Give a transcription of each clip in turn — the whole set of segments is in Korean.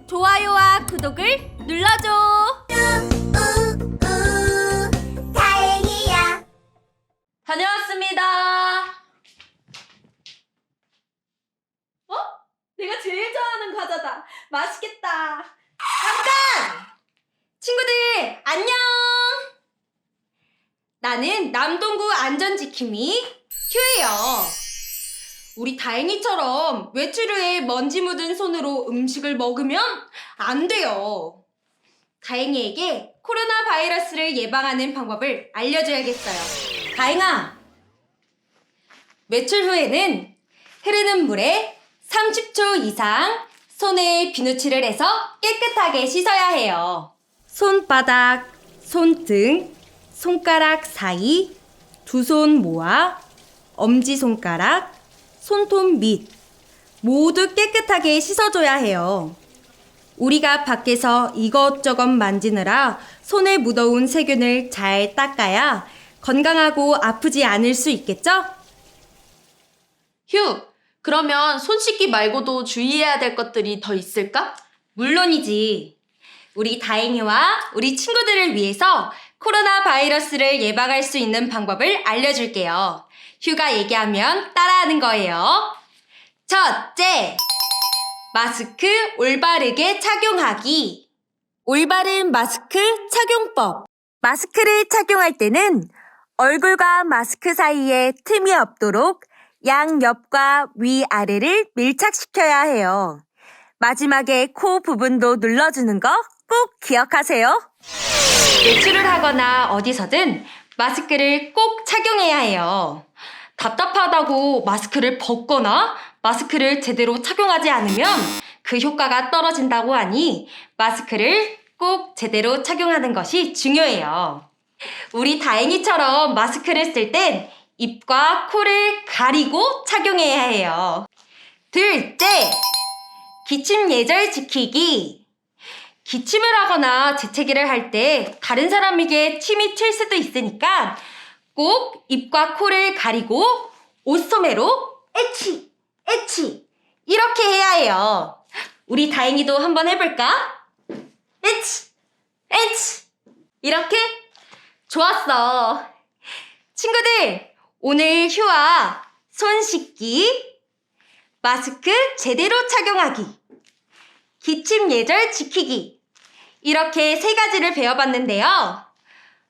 좋아요와 구독을 눌러줘. 다행이야. 다녀왔습니다. 내가 제일 좋아하는 과자다. 맛있겠다. 잠깐! 친구들, 안녕! 나는 남동구 안전지킴이 큐예요. 우리 다행이처럼 외출 후에 먼지 묻은 손으로 음식을 먹으면 안 돼요. 다행이에게 코로나 바이러스를 예방하는 방법을 알려줘야겠어요. 다행아, 외출 후에는 흐르는 물에 30초 이상 손에 비누칠을 해서 깨끗하게 씻어야 해요. 손바닥, 손등, 손가락 사이, 두 손 모아, 엄지손가락, 손톱 밑 모두 깨끗하게 씻어줘야 해요. 우리가 밖에서 이것저것 만지느라 손에 묻어온 세균을 잘 닦아야 건강하고 아프지 않을 수 있겠죠? 휴, 그러면 손 씻기 말고도 주의해야 될 것들이 더 있을까? 물론이지. 우리 다행이와 우리 친구들을 위해서 코로나 바이러스를 예방할 수 있는 방법을 알려줄게요. 휴가 얘기하면 따라하는 거예요. 첫째, 마스크 올바르게 착용하기. 올바른 마스크 착용법. 마스크를 착용할 때는 얼굴과 마스크 사이에 틈이 없도록 양옆과 위아래를 밀착시켜야 해요. 마지막에 코 부분도 눌러주는 거 꼭 기억하세요. 외출을 하거나 어디서든 마스크를 꼭 착용해야 해요. 답답하다고 마스크를 벗거나 마스크를 제대로 착용하지 않으면 그 효과가 떨어진다고 하니 마스크를 꼭 제대로 착용하는 것이 중요해요. 우리 다행이처럼 마스크를 쓸 땐 입과 코를 가리고 착용해야 해요. 둘째, 기침 예절 지키기. 기침을 하거나 재채기를 할 때 다른 사람에게 침이 튈 수도 있으니까 꼭 입과 코를 가리고 옷소매로 에치, 에치 이렇게 해야 해요. 우리 다행이도 한번 해볼까? 에치, 에치 이렇게? 좋았어. 친구들, 오늘 휴와 손 씻기, 마스크 제대로 착용하기, 기침 예절 지키기 이렇게 3가지를 배워봤는데요.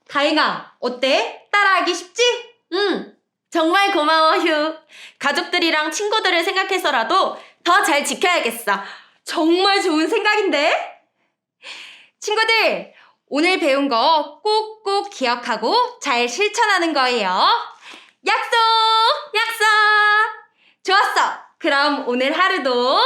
다행아, 어때? 따라하기 쉽지? 정말 고마워, 휴. 가족들이랑 친구들을 생각해서라도 더 잘 지켜야겠어. 정말 좋은 생각인데? 친구들, 오늘 배운 거 꼭꼭 기억하고 잘 실천하는 거예요. 약속! 약속! 좋았어! 그럼 오늘 하루도